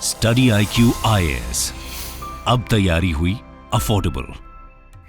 Study IQ IAS, अब तैयारी हुई अफोर्डेबल।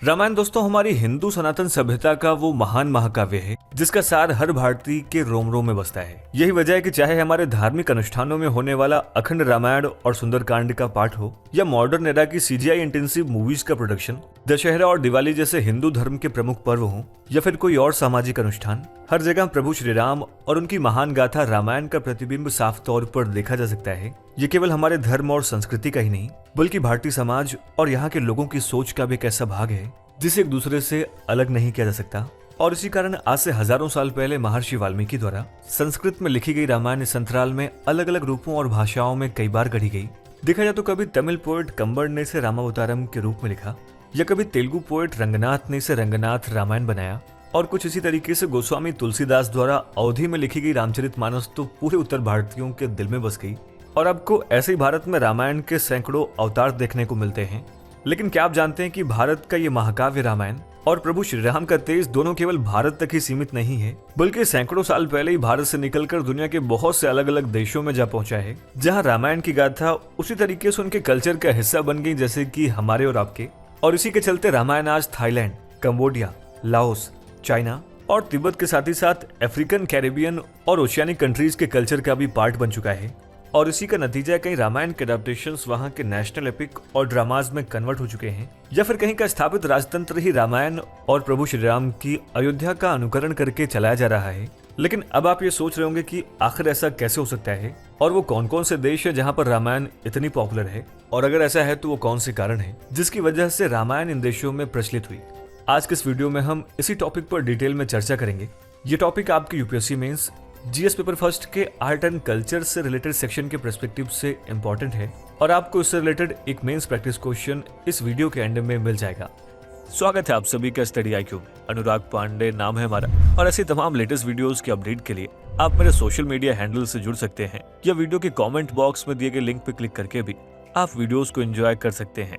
रामायण दोस्तों हमारी हिंदू सनातन सभ्यता का वो महान महाकाव्य है जिसका सार हर भारतीय के रोम रोम में बसता है। यही वजह है कि चाहे हमारे धार्मिक अनुष्ठानों में होने वाला अखंड रामायण और सुंदरकांड का पाठ हो या मॉडर्न एरा की CGI इंटेंसिव मूवीज का प्रोडक्शन, दशहरा और दिवाली जैसे हिंदू धर्म के प्रमुख पर्व हों या फिर कोई और सामाजिक अनुष्ठान, हर जगह प्रभु श्री राम और उनकी महान गाथा रामायण का प्रतिबिंब साफ तौर पर देखा जा सकता है। ये केवल हमारे धर्म और संस्कृति का ही नहीं बल्कि भारतीय समाज और यहाँ के लोगों की सोच का भी एक ऐसा भाग है जिसे एक दूसरे से अलग नहीं किया जा सकता। और इसी कारण आज से हजारों साल पहले महर्षि वाल्मीकि द्वारा संस्कृत में लिखी गई रामायण इस अंतराल में अलग अलग रूपों और भाषाओं में कई बार गढ़ी गई। देखा जाए तो कभी तमिल पोएट कंबर ने इसे रामावतारम के रूप में लिखा या कभी तेलुगु पोएट रंगनाथ ने इसे रंगनाथ रामायण बनाया और कुछ इसी तरीके से गोस्वामी तुलसीदास द्वारा अवधी में लिखी गई रामचरितमानस तो पूरे उत्तर भारतीयों के दिल में बस गई। और आपको ऐसे ही भारत में रामायण के सैकड़ों अवतार देखने को मिलते हैं। लेकिन क्या आप जानते हैं कि भारत का ये महाकाव्य रामायण और प्रभु श्री राम का तेज दोनों केवल भारत तक ही सीमित नहीं है बल्कि सैकड़ों साल पहले ही भारत से निकलकर दुनिया के बहुत से अलग अलग देशों में जा पहुंचा है, जहां रामायण की गाथा उसी तरीके से उनके कल्चर का हिस्सा बन गई जैसे कि हमारे और आपके। और इसी के चलते रामायण आज थाईलैंड, कंबोडिया, लाओस, चाइना और तिब्बत के साथ ही साथ अफ्रीकन, कैरेबियन और ओशियानिक कंट्रीज के कल्चर का भी पार्ट बन चुका है। और इसी का नतीजा कहीं रामायण के अडेप्टेशंस वहां के नेशनल एपिक और ड्रामाज में कन्वर्ट हो चुके हैं या फिर कहीं का स्थापित राजतंत्र ही रामायण और प्रभु श्री राम की अयोध्या का अनुकरण करके चलाया जा रहा है। लेकिन अब आप ये सोच रहे होंगे कि आखिर ऐसा कैसे हो सकता है और वो कौन कौन से देश है जहाँ पर रामायण इतनी पॉपुलर है, और अगर ऐसा है तो वो कौन से कारण है जिसकी वजह से रामायण इन देशों में प्रचलित हुई। आज के इस वीडियो में हम इसी टॉपिक पर डिटेल में चर्चा करेंगे। ये टॉपिक आपके UPSC mains GS paper first के आर्ट एंड कल्चर से रिलेटेड सेक्शन के पर्सपेक्टिव से इम्पोर्टेंट है और आपको इससे रिलेटेड एक मेंस प्रैक्टिस क्वेश्चन इस वीडियो के एंड में मिल जाएगा। स्वागत है आप सभी का स्टडी IQ में। अनुराग पांडे नाम है हमारा और ऐसी तमाम लेटेस्ट वीडियोस के अपडेट के लिए आप मेरे सोशल मीडिया हैंडल से जुड़ सकते हैं या वीडियो के कॉमेंट बॉक्स में दिए गए लिंक पर क्लिक करके भी आप वीडियोज को एंजॉय कर सकते हैं।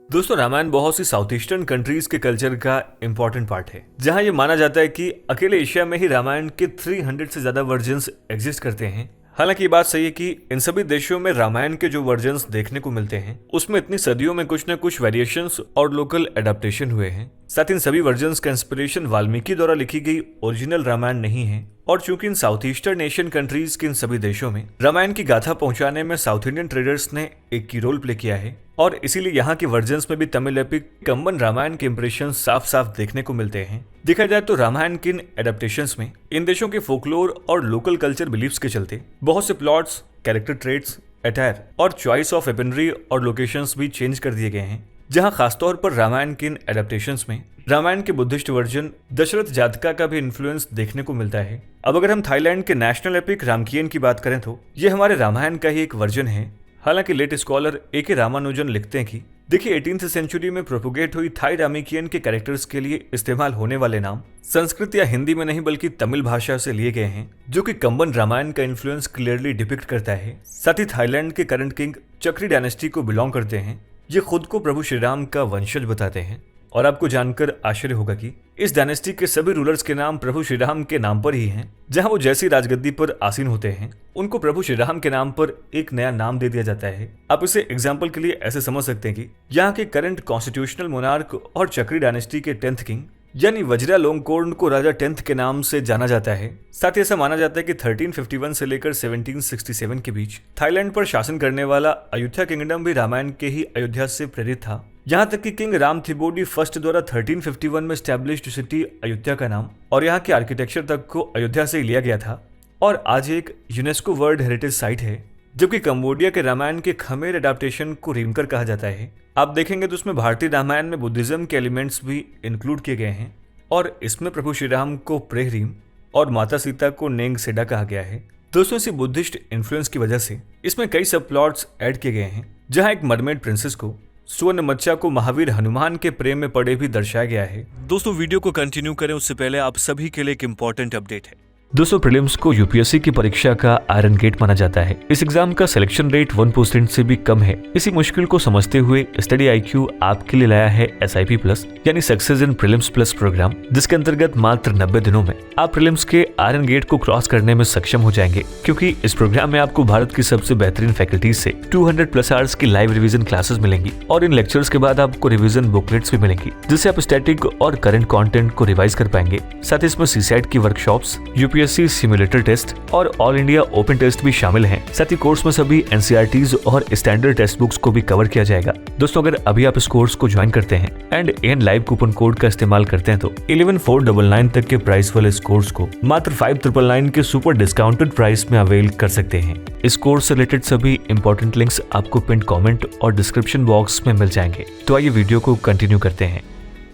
दोस्तों रामायण बहुत सी साउथ ईस्टर्न कंट्रीज के कल्चर का इंपॉर्टेंट पार्ट है, जहां ये माना जाता है कि अकेले एशिया में ही रामायण के 300 से ज्यादा वर्जन्स एग्जिस्ट करते हैं। हालांकि ये बात सही है कि इन सभी देशों में रामायण के जो वर्जन्स देखने को मिलते हैं उसमें इतनी सदियों में कुछ न कुछ वेरिएशंस और लोकल एडेप्टेशन हुए हैं। साथ इन सभी वर्जन्स का इंस्पिरेशन वाल्मीकि द्वारा लिखी गई ओरिजिनल रामायण नहीं है। और चूंकि इन साउथ ईस्टर्न एशियन कंट्रीज के इन सभी देशों में रामायण की गाथा पहुंचाने में साउथ इंडियन ट्रेडर्स ने एक की रोल प्ले किया है और इसीलिए यहाँ के वर्जन्स में भी तमिल एपिक कंबन रामायण के इंप्रेशन साफ साफ देखने को मिलते हैं। देखा जाए तो रामायण के इन एडेप्टेशंस में इन देशों के फोकलोर और लोकल कल्चर बिलीफ्स के चलते बहुत से प्लॉट्स, कैरेक्टर ट्रेट्स, अटायर और चॉइस ऑफ वेपनरी और लोकेशंस भी चेंज कर दिए गए हैं। जहां खासतौर पर रामायण के इन एडेप्टेशंस में रामायण के बुद्धिस्ट वर्जन दशरथ जातका का भी इन्फ्लुएंस देखने को मिलता है। अब अगर हम थाईलैंड के नेशनल एपिक रामकियन की बात करें तो ये हमारे रामायण का ही एक वर्जन है। हालांकि लेट स्कॉलर AK रामानुजन लिखते हैं कि देखिए 18th सेंचुरी में प्रोपोगेट हुई थाई रामिकियन के कैरेक्टर्स के लिए इस्तेमाल होने वाले नाम संस्कृत या हिंदी में नहीं बल्कि तमिल भाषा से लिए गए हैं, जो कि कंबन रामायण का इन्फ्लुएंस क्लियरली डिपिक्ट करता है। साथ ही थाईलैंड के करंट किंग चक्री डायनेस्टी को बिलोंग करते हैं। ये खुद को प्रभु श्री राम का वंशज बताते हैं और आपको जानकर आश्चर्य होगा कि इस डायनेस्टी के सभी रूलर्स के नाम प्रभु श्री राम के नाम पर ही हैं। जहां वो जैसी राजगद्दी पर आसीन होते हैं उनको प्रभु श्री राम के नाम पर एक नया नाम दे दिया जाता है। आप इसे एग्जाम्पल के लिए ऐसे समझ सकते हैं कि यहाँ के करंट कॉन्स्टिट्यूशनल मोनार्क और चक्री डायनेस्टी के 10th किंग यानी वज्रा लोंगकोर्न को राजा 10th के नाम से जाना जाता है। साथ ही ऐसा माना जाता है कि 1351 से लेकर 1767 के बीच थाईलैंड पर शासन करने वाला अयोध्या किंगडम भी रामायण के ही अयोध्या से प्रेरित था। यहाँ तक कि किंग राम थिबोडी फर्स्ट द्वारा 1351 में स्टैब्लिश्ड सिटी अयोध्या का नाम और यहाँ के आर्किटेक्चर तक को अयोध्या से ही लिया गया था और आज एक यूनेस्को वर्ल्ड हेरिटेज साइट है। जबकि कंबोडिया के रामायण के खमेर एडाप्टेशन को रीमकर कहा जाता है। आप देखेंगे तो उसमें भारतीय रामायण में बुद्धिज्म के एलिमेंट्स भी इंक्लूड किए गए हैं और इसमें प्रभु श्री राम को प्रेहरीम और माता सीता को नेंग सेडा कहा गया है। दोस्तों इसी बुद्धिस्ट इन्फ्लुएंस की वजह से इसमें कई सब प्लॉट्स ऐड किए गए हैं, जहां एक मरमेड प्रिंसेस को स्वर्ण मच्छा को महावीर हनुमान के प्रेम में पड़े भी दर्शाया गया है। दोस्तों वीडियो को कंटिन्यू करें उससे पहले आप सभी के लिए एक इंपॉर्टेंट अपडेट है। दोस्तों प्रीलिम्स को यूपीएससी की परीक्षा का आयरन गेट माना जाता है। इस एग्जाम का सिलेक्शन रेट 1% से भी कम है। इसी मुश्किल को समझते हुए स्टडी IQ आपके लिए लाया है SIP प्लस यानी success in prelims plus programme, जिसके अंतर्गत मात्र 90 दिनों में आप प्रीलिम्स के आयरन गेट को क्रॉस करने में सक्षम हो जाएंगे, क्योंकि इस प्रोग्राम में आपको भारत की सबसे बेहतरीन फैकल्टीज से 200+ आवर्स की लाइव रिवीजन क्लासेस मिलेंगी और इन लेक्चर्स के बाद आपको रिवीजन बुकलेट्स भी मिलेंगी, जिससे आप स्टैटिक और करंट कंटेंट को रिवाइज कर पाएंगे। साथ ही इसमें CSAT की वर्कशॉप्स, यूपीएससी सिमुलेटर टेस्ट और ऑल इंडिया ओपन टेस्ट भी शामिल हैं। साथ ही कोर्स में सभी NCERTs और स्टैंडर्ड टेक्स्ट बुक्स को भी कवर किया जाएगा। दोस्तों अगर अभी आप इस कोर्स को ज्वाइन करते हैं and AN live coupon code का इस्तेमाल करते हैं तो 11,499 तक के प्राइस वाले इस कोर्स को मात्र 5,999 के सुपर डिस्काउंटेड प्राइस में अवेल कर सकते हैं। इस कोर्स से रिलेटेड सभी इंपॉर्टेंट लिंक्स आपको पिन कमेंट और डिस्क्रिप्शन बॉक्स में मिल जाएंगे। तो आइए वीडियो को कंटिन्यू करते हैं।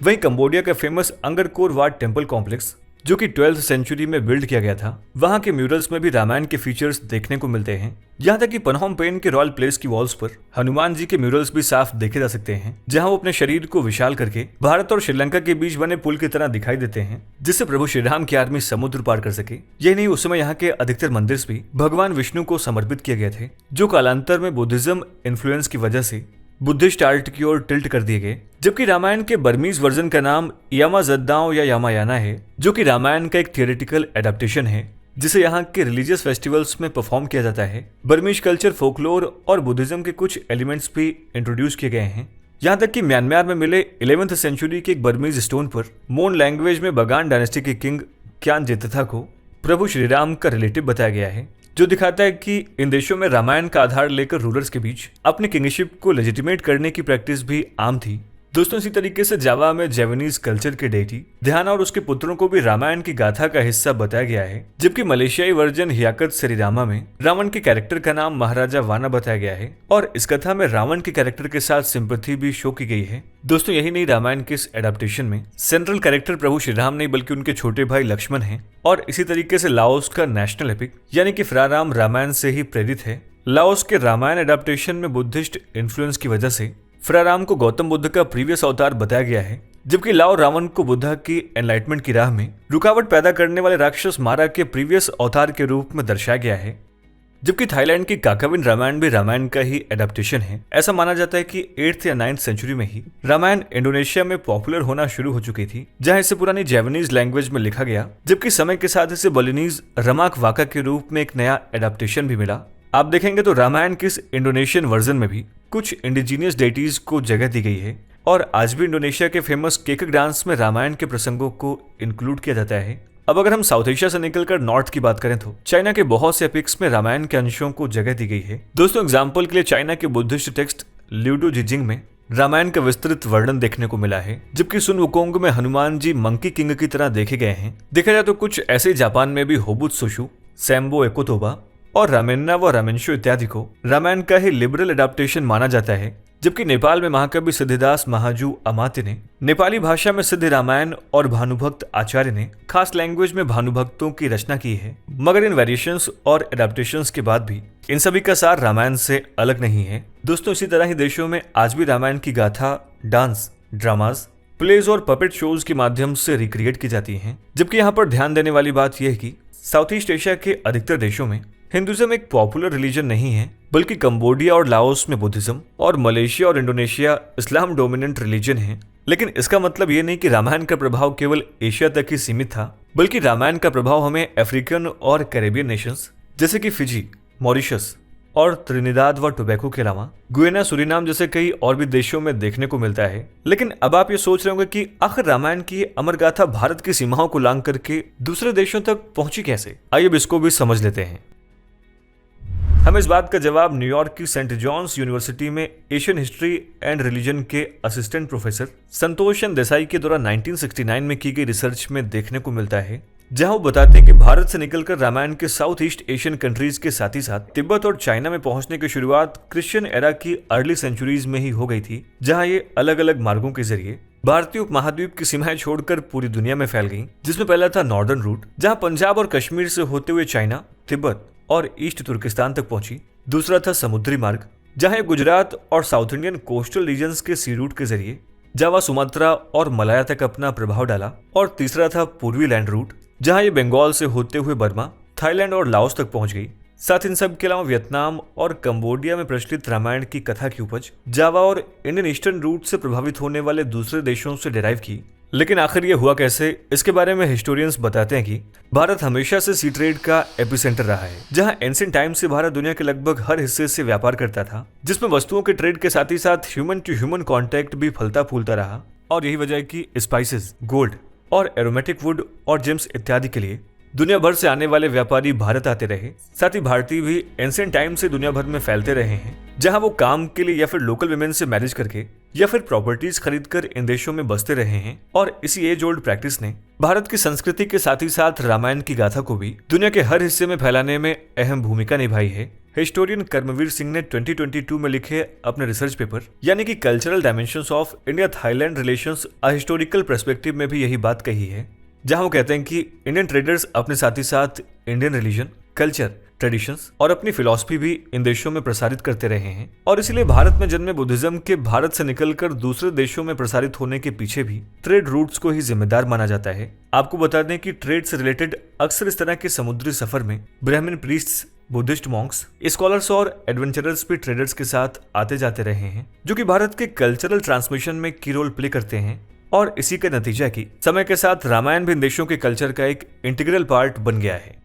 वहीं कंबोडिया का फेमस अंगरकोर वाट टेम्पल कॉम्प्लेक्स, जो कि 12th सेंचुरी में बिल्ड किया गया था, वहां के म्यूरल्स में भी रामायण के फीचर्स देखने को मिलते हैं। यहाँ तक कि पनोम पेन के रॉयल प्लेस की वॉल्स पर हनुमान जी के म्यूरल्स भी साफ देखे जा सकते हैं, जहां वो अपने शरीर को विशाल करके भारत और श्रीलंका के बीच बने पुल की तरह दिखाई देते हैं, जिससे प्रभु श्री राम की आर्मी समुद्र पार कर सके। यही नहीं, उस समय यहाँ के अधिकतर मंदिर भी भगवान विष्णु को समर्पित किए गए थे, जो कालांतर में बुद्धिज्म इन्फ्लुएंस की वजह से बुद्धिस्ट आर्ट की ओर टिल्ट कर दिए गए। जबकि रामायण के बर्मीज वर्जन का नाम यामाजद्दाओ या यामायाना है, जो कि रामायण का एक थियोरेटिकल एडेप्टेशन है, जिसे यहाँ के रिलीजियस फेस्टिवल्स में परफॉर्म किया जाता है। बर्मीज कल्चर, फोकलोर और बुद्धिज्म के कुछ एलिमेंट्स भी इंट्रोड्यूस किए गए हैं। यहाँ तक कि म्यांमार में मिले 11th सेंचुरी के एक बर्मीज स्टोन पर मोन लैंग्वेज में बगान डायनेस्टी के किंग क्यान जेतथा को प्रभु श्री राम का रिलेटिव बताया गया है, जो दिखाता है कि इन देशों में रामायण का आधार लेकर रूलर्स के बीच अपनी किंगशिप को लेजिटिमेट करने की प्रैक्टिस भी आम थी। दोस्तों इसी तरीके से जावा में जैवनीज कल्चर के डेटी ध्याना और उसके पुत्रों को भी रामायण की गाथा का हिस्सा बताया गया है। जबकि मलेशियाई वर्जन हियाकत श्रीरामा में रावण के कैरेक्टर का नाम महाराजा वाना बताया गया है और इस कथा में रावण के कैरेक्टर के साथ सिंपैथी भी शो की गई है। दोस्तों यही नहीं, रामायण के इस एडेप्टेशन में सेंट्रल कैरेक्टर प्रभु श्री राम नहीं बल्कि उनके छोटे भाई लक्ष्मण हैं। और इसी तरीके से लाओस का नेशनल एपिक यानी कि फ्राराम रामायण से ही प्रेरित है। लाओस के रामायण एडेप्टेशन में बुद्धिस्ट इन्फ्लुएंस की वजह से फ्राराम को गौतम बुद्ध का प्रीवियस अवतार बताया गया है, जबकि लाओ रावण को बुद्धा की एनलाइटमेंट की राह में रुकावट पैदा करने वाले राक्षस मारा के प्रीवियस अवतार के रूप में दर्शाया गया है। जबकि थाईलैंड की काकाविन रामायण भी रामायण का ही एडेप्टेशन है। ऐसा माना जाता है कि 8th या 9th सेंचुरी में ही रामायण इंडोनेशिया में पॉपुलर होना शुरू हो चुकी थी, जहां इसे पुरानी जैवनीज लैंग्वेज में लिखा गया, जबकि समय के साथ इसे बलिनीज रमाक वाका के रूप में एक नया एडेप्टेशन भी मिला। आप देखेंगे तो रामायण के इस इंडोनेशियन वर्जन में भी कुछ इंडिजीनियस डेटीज को जगह दी गई है और आज भी इंडोनेशिया के फेमस केकक डांस में रामायण के प्रसंगों को इंक्लूड किया जाता है। अब अगर हम साउथ एशिया से निकलकर नॉर्थ की बात करें तो चाइना के बहुत से एपिक्स में रामायण के अंशों को जगह दी गई है। दोस्तों एग्जाम्पल के लिए चाइना के बुद्धिस्ट टेक्स्ट ल्यूडो जिजिंग में रामायण का विस्तृत वर्णन देखने को मिला है, जबकि सुन वुकोंग में हनुमान जी मंकी किंग की तरह देखे गए हैं। देखा जाए तो कुछ ऐसे जापान में भी होबुत्सुशु, सैम्बो एकोतोबा और रामेन्ना व रामेंशु इत्यादि को रामायण का ही लिबरल एडाप्टेशन माना जाता है। जबकि नेपाल में महाकवि सिद्धिदास महाजू अमात्य ने नेपाली भाषा में सिद्धि रामायण और भानुभक्त आचार्य ने खास लैंग्वेज में भानुभक्तों की रचना की है। मगर इन वेरिएशंस और एडाप्टेशंस के बाद भी इन सभी का सार रामायण से अलग नहीं है। दोस्तों इसी तरह ही देशों में आज भी रामायण की गाथा डांस, ड्रामाज, प्लेज और पपेट शोज के माध्यम से रिक्रिएट की जाती है। जबकि यहाँ पर ध्यान देने वाली बात यह है कि साउथ ईस्ट एशिया के अधिकतर देशों में हिंदुइज्म एक पॉपुलर रिलीजन नहीं है, बल्कि कंबोडिया और लाओस में बुद्धिज्म और मलेशिया और इंडोनेशिया इस्लाम डोमिनेंट रिलीजन है। लेकिन इसका मतलब ये नहीं कि रामायण का प्रभाव केवल एशिया तक ही सीमित था, बल्कि रामायण का प्रभाव हमें अफ्रीकन और कैरेबियन नेशंस जैसे कि फिजी, मॉरिशस और त्रिनिदाद व टोबैको के अलावा गुयाना, सुरीनाम जैसे कई और भी देशों में देखने को मिलता है। लेकिन अब आप ये सोच रहे होंगे कि आखिर रामायण की अमर गाथा भारत की सीमाओं को लांघ करके दूसरे देशों तक पहुंची कैसे? आइए अब इसको भी समझ लेते हैं। हम इस बात का जवाब न्यूयॉर्क की सेंट जॉन्स यूनिवर्सिटी में एशियन हिस्ट्री एंड रिलीजन के असिस्टेंट प्रोफेसर संतोष चंद्र देसाई के द्वारा 1969 में की गई रिसर्च में देखने को मिलता है, जहां वो बताते हैं कि भारत से निकलकर रामायण के साउथ ईस्ट एशियन कंट्रीज के साथ ही साथ तिब्बत और चाइना में पहुंचने की शुरुआत क्रिश्चियन एरा की अर्ली सेंचुरीज में ही हो गई थी, जहां ये अलग अलग मार्गों के जरिए भारतीय उपमहाद्वीप की सीमाएं छोड़कर पूरी दुनिया में फैल गई। जिसमें पहला था नॉर्दर्न रूट, जहां पंजाब और कश्मीर से होते हुए चाइना, तिब्बत और ईस्ट तुर्किस्तान तक पहुंची। दूसरा था समुद्री मार्ग, जहां गुजरात और साउथ इंडियन कोस्टल रीजन्स के सी रूट के जरिए जावा, सुमात्रा और मलाया तक अपना प्रभाव डाला। और तीसरा था पूर्वी लैंड रूट, जहां ये बंगाल से होते हुए बर्मा, थाईलैंड और लाओस तक पहुंच गई। साथ इन सब के अलावा वियतनाम और कंबोडिया में प्रचलित रामायण की कथा की उपज जावा और इंडियन ईस्टर्न रूट से प्रभावित होने वाले दूसरे देशों से डिराइव की। लेकिन आखिर ये हुआ कैसे, इसके बारे में हिस्टोरियंस बताते हैं कि भारत हमेशा से सी ट्रेड का एपिसेंटर रहा है, जहां एंशिएंट टाइम से भारत दुनिया के लगभग हर हिस्से से व्यापार करता था, जिसमें वस्तुओं के ट्रेड के साथ ही साथ ह्यूमन टू ह्यूमन कॉन्टैक्ट भी फलता फूलता रहा। और यही वजह है कि स्पाइसेस, गोल्ड और एरोमेटिक वुड और जेम्स इत्यादि के लिए दुनिया भर से आने वाले व्यापारी भारत आते रहे। साथ ही भारतीय भी एंशिएंट टाइम से दुनिया भर में फैलते रहे हैं, जहां वो काम के लिए या फिर लोकल विमेन से मैरिज करके या फिर प्रॉपर्टीज खरीदकर इन देशों में बसते रहे हैं। और इसी एज ओल्ड प्रैक्टिस ने भारत की संस्कृति के साथ ही साथ रामायण की गाथा को भी दुनिया के हर हिस्से में फैलाने में अहम भूमिका निभाई है। हिस्टोरियन कर्मवीर सिंह ने 2022 में लिखे अपने रिसर्च पेपर यानी कि cultural dimensions of India Thailand relations a historical perspective में भी यही बात कही है, जहां वो कहते हैं कि इंडियन ट्रेडर्स अपने साथ ही साथ इंडियन रिलीजन, कल्चर, ट्रेडिशंस और अपनी फिलॉसफी भी इन देशों में प्रसारित करते रहे हैं। और इसलिए भारत में जन्मे बुद्धिज्म के भारत से निकलकर दूसरे देशों में प्रसारित होने के पीछे भी ट्रेड रूट्स को ही जिम्मेदार माना जाता है। आपको बता दें कि ट्रेड से रिलेटेड अक्सर इस तरह के समुद्री सफर में ब्राह्मण प्रीस्ट्स, बुद्धिस्ट मॉन्क्स, स्कॉलर्स और एडवेंचरर्स भी ट्रेडर्स के साथ आते जाते रहे हैं, जो कि भारत के कल्चरल ट्रांसमिशन में की रोल प्ले करते हैं। और इसी का नतीजा है कि समय के साथ रामायण भी इन देशों के कल्चर का एक इंटीग्रल पार्ट बन गया है।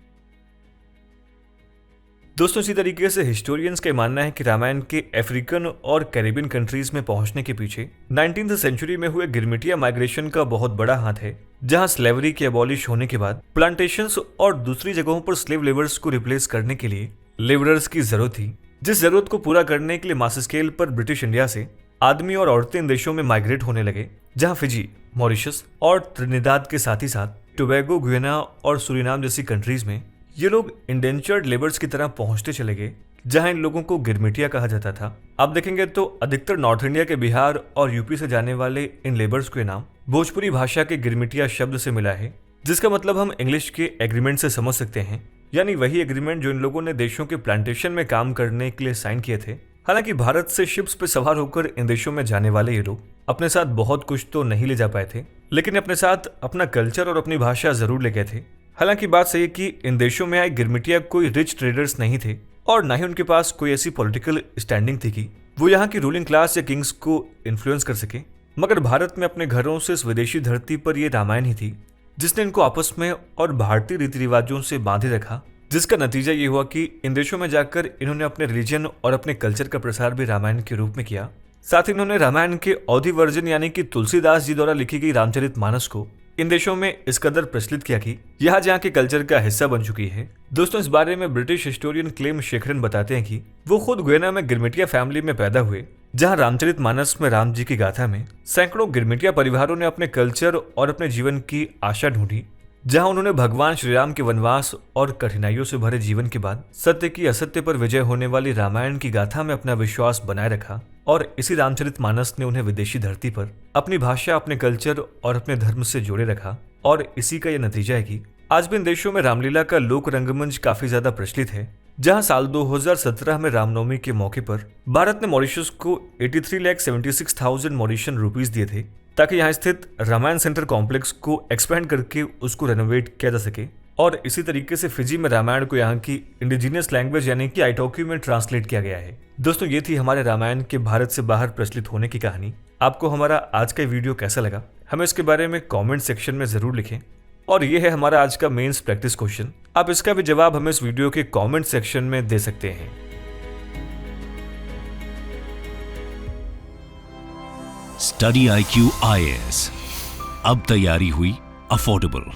दोस्तों, इसी तरीके से हिस्टोरियंस का मानना है कि रामायण के अफ्रीकन और कैरिबियन कंट्रीज में पहुंचने के पीछे 19th सेंचुरी में हुए गिरमिटिया माइग्रेशन का बहुत बड़ा हाथ है, जहां स्लेवरी के अबॉलिश होने के बाद प्लांटेशंस और दूसरी जगहों पर स्लेव लेबर्स को रिप्लेस करने के लिए लेबरर्स की जरूरत थी, जिस जरूरत को पूरा करने के लिए मास स्केल पर ब्रिटिश इंडिया से आदमी और औरतें इन देशों में माइग्रेट होने लगे, जहां फिजी, मॉरिशस और त्रिनिदाद के साथ ही साथ टोबैगो, गुयाना और सूरीनाम जैसी कंट्रीज में ये लोग इंडेंचर्ड लेबर्स की तरह पहुंचते चले गए, जहां इन लोगों को गिरमिटिया कहा जाता था। आप देखेंगे तो अधिकतर नॉर्थ इंडिया के बिहार और यूपी से जाने वाले इन लेबर्स के नाम भोजपुरी भाषा के गिरमिटिया शब्द से मिला है, जिसका मतलब हम इंग्लिश के एग्रीमेंट से समझ सकते हैं, यानी वही एग्रीमेंट जो इन लोगों ने देशों के प्लांटेशन में काम करने के लिए साइन किए थे। हालांकि भारत से शिप्स पे सवार होकर इन देशों में जाने वाले ये लोग अपने साथ बहुत कुछ तो नहीं ले जा पाए थे, लेकिन अपने साथ अपना कल्चर और अपनी भाषा जरूर ले गए थे। हालांकि बात सही है कि इन देशों में आए गिरमिटिया कोई रिच ट्रेडर्स नहीं थे और ना ही उनके पास कोई ऐसी पॉलिटिकल स्टैंडिंग थी कि वो यहाँ की रूलिंग क्लास या किंग्स को इन्फ्लुएंस कर सके। मगर भारत में अपने घरों से इस विदेशी धरती पर ये रामायण ही थी जिसने इनको आपस में और भारतीय रीति रिवाजों से बांधे रखा, जिसका नतीजा ये हुआ कि इन देशों में जाकर इन्होंने अपने रिलीजन और अपने कल्चर का प्रसार भी रामायण के रूप में किया। साथ ही इन्होंने रामायण के ऑडी वर्जन यानी कि तुलसीदास जी द्वारा लिखी गई रामचरितमानस को इन देशों में इस कदर प्रचलित किया कि यह जहाँ के कल्चर का हिस्सा बन चुकी है। दोस्तों, इस बारे में ब्रिटिश हिस्टोरियन क्लेम शेखरन बताते हैं कि वो खुद गुयाना में गिरमिटिया फैमिली में पैदा हुए, जहाँ रामचरितमानस में राम जी की गाथा में सैकड़ों गिरमिटिया परिवारों ने अपने कल्चर और अपने जीवन की आशा ढूंढी, जहां उन्होंने भगवान श्री राम के वनवास और कठिनाइयों से भरे जीवन के बाद सत्य की असत्य पर विजय होने वाली रामायण की गाथा में अपना विश्वास बनाए रखा। और इसी रामचरितमानस ने उन्हें विदेशी धरती पर अपनी भाषा, अपने कल्चर और अपने धर्म से जोड़े रखा। और इसी का यह नतीजा है कि आज भी इन देशों में रामलीला का लोक रंगमंच काफी ज्यादा प्रचलित है, जहां साल 2017 में रामनवमी के मौके पर भारत ने मॉरिशस को 83,76,000 मॉरिशियन रुपीज दिए थे, ताकि यहाँ स्थित रामायण सेंटर कॉम्प्लेक्स को एक्सपेंड करके उसको रेनोवेट किया जा सके। और इसी तरीके से फिजी में रामायण को यहाँ की इंडिजिनियस लैंग्वेज यानी कि आइटोकी में ट्रांसलेट किया गया है। दोस्तों, ये थी हमारे रामायण के भारत से बाहर प्रचलित होने की कहानी। आपको हमारा आज का वीडियो कैसा लगा, हमें इसके बारे में कमेंट सेक्शन में जरूर लिखें। और ये है हमारा आज का मेंस प्रैक्टिस क्वेश्चन। आप इसका भी जवाब हमें इस वीडियो के कमेंट सेक्शन में दे सकते हैं। स्टडी IQ IAS अब तैयारी हुई अफोर्डेबल।